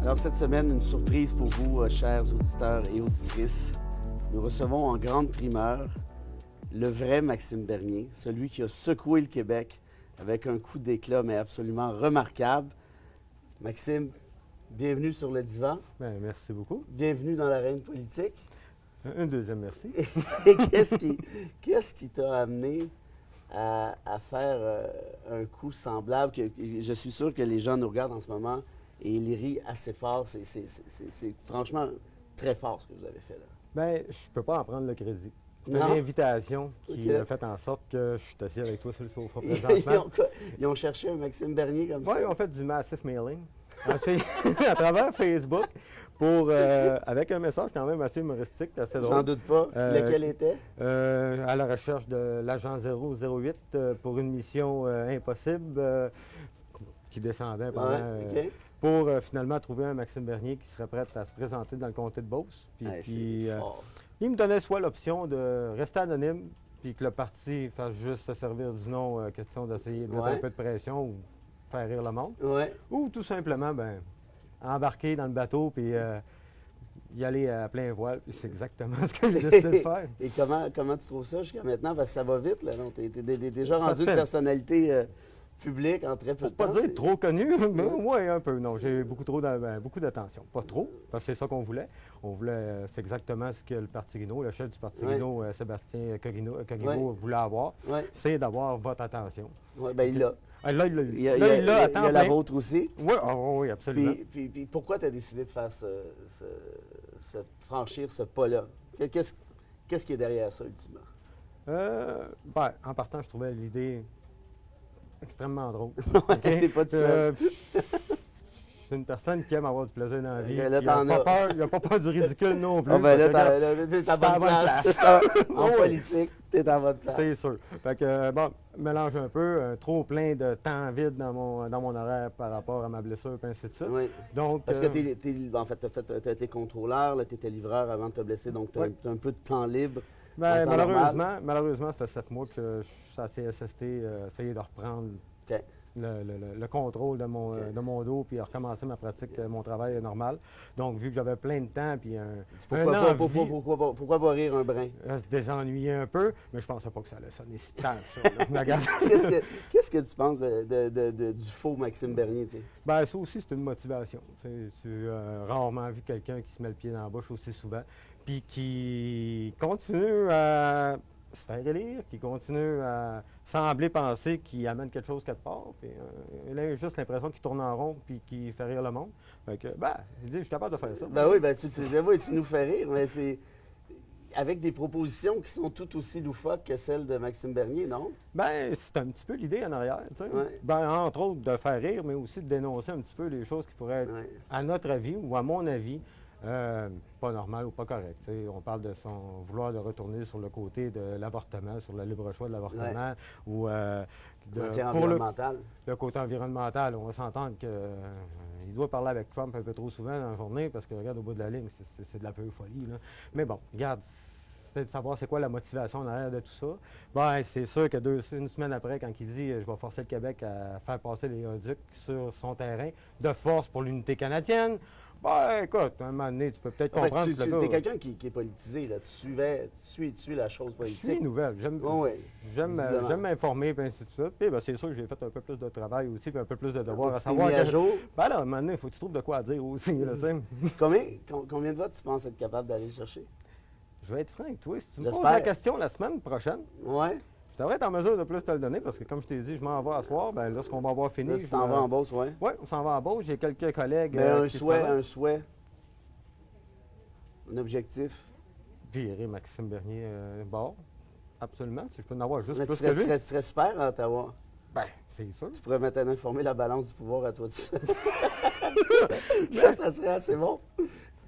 Alors cette semaine, une surprise pour vous, chers auditeurs et auditrices. Nous recevons en grande primeur le vrai Maxime Bernier, celui qui a secoué le Québec avec un coup d'éclat, mais absolument remarquable. Maxime, bienvenue sur le divan. Bien, merci beaucoup. Bienvenue dans l'arène politique. Un deuxième merci. Et qu'est-ce qui t'a amené à faire un coup semblable? Je suis sûr que les gens nous regardent en ce moment et ils rient assez fort. C'est franchement très fort ce que vous avez fait là. Bien, je ne peux pas en prendre le crédit. C'est Non? une invitation qui a fait en sorte que je suis assis avec toi sur le sofa présentement. Ils ont cherché un Maxime Bernier comme ça? Oui, on fait du massive mailing à travers Facebook avec un message quand même assez humoristique, assez drôle. J'en doute pas. Lequel était? À la recherche de l'agent 008 pour une mission impossible qui descendait pendant... pour finalement trouver un Maxime Bernier qui serait prêt à se présenter dans le comté de Beauce. Puis, il me donnait soit l'option de rester anonyme, puis que le parti fasse juste se servir du nom, question d'essayer de mettre un peu de pression ou faire rire le monde. Ou tout simplement, embarquer dans le bateau, puis y aller à plein voile. Puis c'est exactement ce que j'ai décidé de faire. Et comment tu trouves ça jusqu'à maintenant? Parce que ça va vite, là. Tu es déjà rendu une personnalité... public en très peu de temps. Pour pas dire trop connu, mais oui, un peu. Non, j'ai beaucoup d'attention. Pas trop, parce que c'est ça qu'on voulait. On voulait, c'est exactement ce que le Parti Guinaud, le chef du Parti Guinaud, Sébastien Coguineau, voulait avoir. C'est d'avoir votre attention. Oui, bien il l'a. Là, il l'a. Il y a la vôtre aussi. Oui, oui, absolument. Puis pourquoi tu as décidé de faire franchir ce pas-là? Qu'est-ce qui est derrière ça, ultimement? En partant, je trouvais l'idée extrêmement drôle. T'es pas tout seul. Je suis une personne qui aime avoir du plaisir dans la vie. Là, il n'a pas peur du ridicule non plus. Ah ben là, t'es à bonne place. En politique, t'es à bonne place. C'est sûr. Fait que, mélange un peu, trop plein de temps vide dans mon horaire par rapport à ma blessure, et ainsi de suite. Oui. Donc, parce que en fait, tu as été contrôleur, tu étais livreur avant de te blesser, donc tu as un peu de temps libre. Malheureusement, ça fait 7 mois que je suis à CSST, essayer de reprendre le contrôle de mon dos, puis recommencer ma pratique, mon travail normal. Donc, vu que j'avais plein de temps, puis pourquoi pas rire un brin? Se désennuyer un peu, mais je ne pensais pas que ça allait sonner si tant que ça. Qu'est-ce que tu penses du faux Maxime Bernier? Bien, ça aussi, c'est une motivation. Tu as rarement vu quelqu'un qui se met le pied dans la bouche aussi souvent, puis qui continue à se faire élire, qui continue à sembler penser qu'il amène quelque chose quelque part, puis il a juste l'impression qu'il tourne en rond puis qu'il fait rire le monde. Fait que, il dit, je suis capable de faire ça. Tu nous fais rire, mais c'est avec des propositions qui sont tout aussi loufoques que celles de Maxime Bernier, non? Bien, c'est un petit peu l'idée en arrière, tu sais. Entre autres, de faire rire, mais aussi de dénoncer un petit peu les choses qui pourraient être, à notre avis ou à mon avis, pas normal ou pas correct. T'sais. On parle de son vouloir de retourner sur le côté de l'avortement, sur le libre choix de l'avortement, ou le côté environnemental. On va s'entendre qu'il doit parler avec Trump un peu trop souvent dans la journée parce que, regarde, au bout de la ligne, c'est de la pure folie. Là. Mais bon, regarde, c'est de savoir c'est quoi la motivation en arrière de tout ça. C'est sûr que une semaine après, quand il dit « je vais forcer le Québec à faire passer les Ducs sur son terrain de force pour l'unité canadienne », écoute, à un moment donné, tu peux peut-être comprendre... Tu es quelqu'un qui est politisé, là. Tu suis la chose politique. Je suis nouvelle. J'aime m'informer, puis ainsi de suite. Puis c'est sûr que j'ai fait un peu plus de travail aussi, puis un peu plus de devoirs à savoir... à jour. À un moment donné, il faut que tu trouves de quoi dire aussi. Là, combien de votes tu penses être capable d'aller chercher? Je vais être franc avec toi. Si tu me poses la question la semaine prochaine... Je devrais être en mesure de plus te le donner parce que, comme je t'ai dit, je m'en vais à soir. Lorsqu'on va avoir fini. Là, tu t'en vas en Beauce, oui? Oui, on s'en va en Beauce. J'ai quelques collègues. Mais un souhait. Un objectif. Virer Maxime Bernier bord. Absolument. Si je peux en avoir juste plus que lui. Tu serais super à Ottawa. C'est sûr. Tu pourrais mettre à informer la balance du pouvoir à toi tout seul. ça serait assez bon.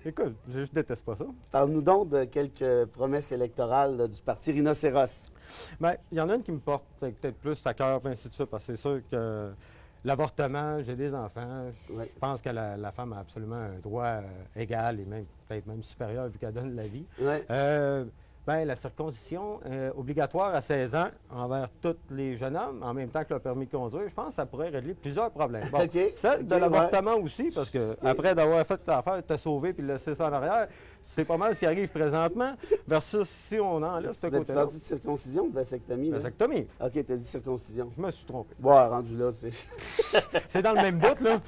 Écoute, je déteste pas ça. Parle-nous donc de quelques promesses électorales du parti Rhinocéros. Il y en a une qui me porte peut-être plus à cœur, ainsi de suite, parce que c'est sûr que l'avortement, j'ai des enfants. Je pense que la femme a absolument un droit égal et peut-être même supérieur vu qu'elle donne la vie. Bien, la circoncision obligatoire à 16 ans envers tous les jeunes hommes, en même temps que le permis de conduire, je pense que ça pourrait régler plusieurs problèmes. Bon, celle de l'avortement aussi, parce que après d'avoir fait l'affaire, te sauver puis laisser ça en arrière, c'est pas mal ce qui arrive présentement, versus si on enlève ce côté-là. Tu parles de circoncision ou de vasectomie? Vasectomie. OK, t'as dit circoncision. Je me suis trompé. Bon, rendu là, tu sais. C'est dans le même bout, là.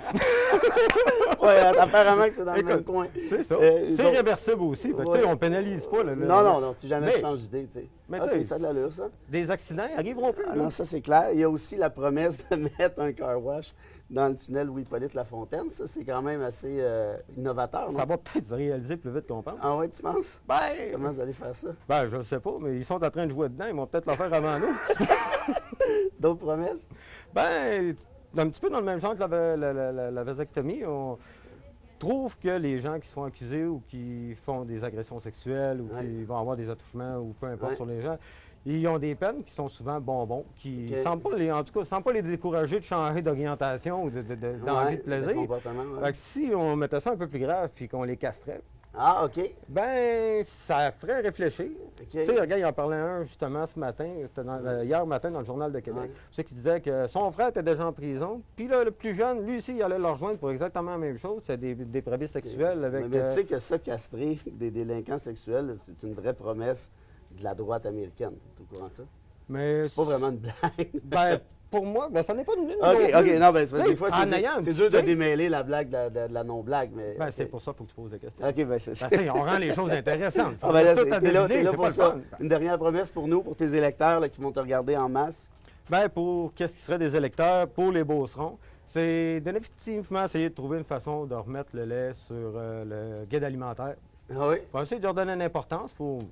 Oui, apparemment que c'est dans le même coin. C'est ça. C'est réversible aussi. Fait que, on pénalise pas. Non, tu jamais changes d'idée, tu sais. Mais OK, ça a de l'allure, ça. Des accidents arriveront plus. Non, ça, c'est clair. Il y a aussi la promesse de mettre un car wash dans le tunnel Louis-Hippolyte Lafontaine. Ça, c'est quand même assez innovateur. Ça va peut-être se réaliser plus vite qu'on pense. Ah oui, tu penses? Ben, comment vous allez faire ça? Ben, je ne sais pas, mais ils sont en train de jouer dedans. Ils vont peut-être le faire avant nous. D'autres promesses? Ben, un petit peu dans le même genre que la vasectomie. On trouve que les gens qui sont accusés ou qui font des agressions sexuelles ou qui vont avoir des attouchements ou peu importe sur les gens, ils ont des peines qui sont souvent bonbons, qui ne semblent pas les décourager de changer d'orientation ou d'envie de plaisir. Fait que si on mettait ça un peu plus grave puis qu'on les castrait, ah, OK. Ben, ça ferait réfléchir. Tu sais, regarde, il en parlait un justement ce matin, c'était hier matin dans le Journal de Québec. Tu sais, qui disait que son frère était déjà en prison, puis là, le plus jeune, lui aussi, il allait le rejoindre pour exactement la même chose, c'est des prévices sexuels avec... Mais tu sais que ça, castrer des délinquants sexuels, c'est une vraie promesse de la droite américaine. Tu es au courant de ça? Mais c'est pas vraiment une blague. Ben, pour moi, ben, ça n'est pas une blague. OK, non, ben, des fois, c'est dur de fait. Démêler la blague de la non-blague. Mais ben, c'est pour ça qu'il faut que tu poses des questions. OK, ben, c'est ça. On rend les choses intéressantes. Ah, ben, là, t'es là pour ça. Une dernière promesse pour nous, pour tes électeurs là, qui vont te regarder en masse? Bien, pour qu'est-ce qui serait des électeurs, pour les Beaucerons, c'est définitivement essayer de trouver une façon de remettre le lait sur le guide alimentaire. Ah oui? On va essayer de leur donner une importance pour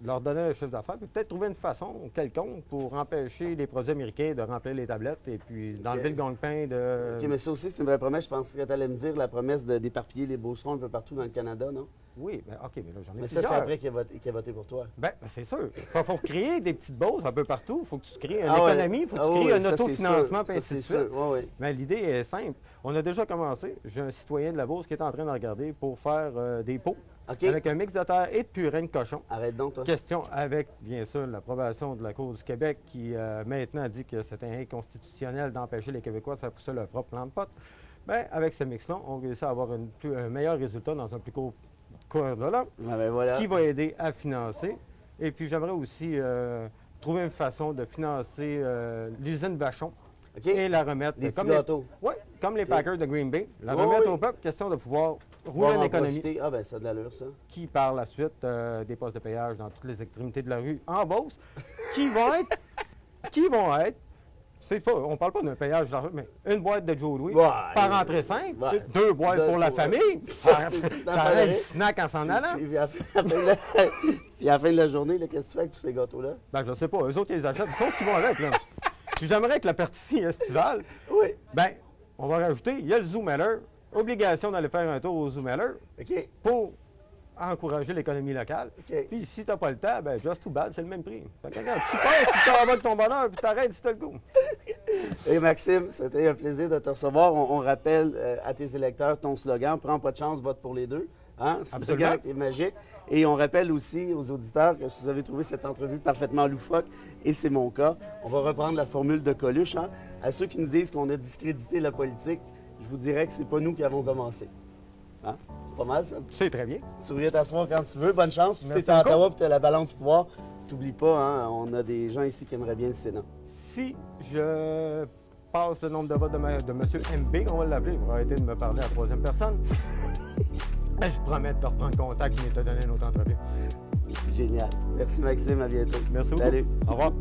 leur donner un chiffre d'affaires, puis peut-être trouver une façon quelconque pour empêcher les produits américains de remplir les tablettes et puis d'enlever le gang-pain de... OK, mais ça aussi, c'est une vraie promesse. Je pensais que tu allais me dire la promesse d'éparpiller les Beaucerons un peu partout dans le Canada, non? Oui, mais OK, mais là, j'en ai mais plusieurs. Ça, c'est après qu'il a voté pour toi. Bien, c'est sûr. Pour créer des petites Beauces un peu partout, il faut que tu crées une économie, il faut que tu crées un autofinancement, puis ainsi de suite. Mais l'idée est simple. On a déjà commencé. J'ai un citoyen de la Beauce qui est en train de regarder pour faire des pots. Avec un mix de terre et de purin de cochon. Arrête donc, toi. Question avec, bien sûr, l'approbation de la Cour du Québec qui maintenant dit que c'est inconstitutionnel d'empêcher les Québécois de faire pousser leur propre plant de pot. Bien, avec ce mix-là, on réussit à avoir un meilleur résultat dans un plus court de là, ce qui va aider à financer. Et puis, j'aimerais aussi trouver une façon de financer l'usine Vachon et la remettre... Des petits gâteaux. Oui, comme les Packers de Green Bay. La remettre au peuple, question de pouvoir rouler une économie. Ah, bien, ça a de l'allure, ça. Qui, par la suite, des postes de péage dans toutes les extrémités de la rue en Beauce, qui vont être, on ne parle pas d'un péage d'argent, mais une boîte de Joe Louis par entrée simple, 2 boîtes pour la famille, ça reste du snack en s'en allant. Puis à la fin de la journée, qu'est-ce que tu fais avec tous ces gâteaux-là? Ben, je ne sais pas. Eux autres, ils les achètent. Ils ce qu'ils vont avec, là. Puis j'aimerais que la partie estivale, ben, on va rajouter, il y a le Zoomeller, obligation d'aller faire un tour au Zoomeller pour encourager l'économie locale. Puis si tu n'as pas le temps, ben just too bad, c'est le même prix. Fait que, regarde, tu pars, tu t'en vas de ton bonheur, puis t'arrêtes si tu as le goût. Et Maxime, c'était un plaisir de te recevoir. On rappelle à tes électeurs ton slogan, prends pas de chance, vote pour les deux. Hein? C'est un slogan qui est magique. Et on rappelle aussi aux auditeurs que si vous avez trouvé cette entrevue parfaitement loufoque, et c'est mon cas, on va reprendre la formule de Coluche. Hein? À ceux qui nous disent qu'on a discrédité la politique, je vous dirais que c'est pas nous qui avons commencé. Hein? C'est pas mal, ça? C'est très bien. Tu reviens t'asseoir quand tu veux. Bonne chance. Puis si t'es à Ottawa et tu as la balance du pouvoir, t'oublies pas, hein? On a des gens ici qui aimeraient bien le Sénat. Si je passe le nombre de votes de M. MB, on va l'appeler, pour arrêter de me parler à la troisième personne, je promets de te reprendre contact et de te donner une autre entrevue. Génial. Merci Maxime, à bientôt. Merci beaucoup. Salut. Au revoir.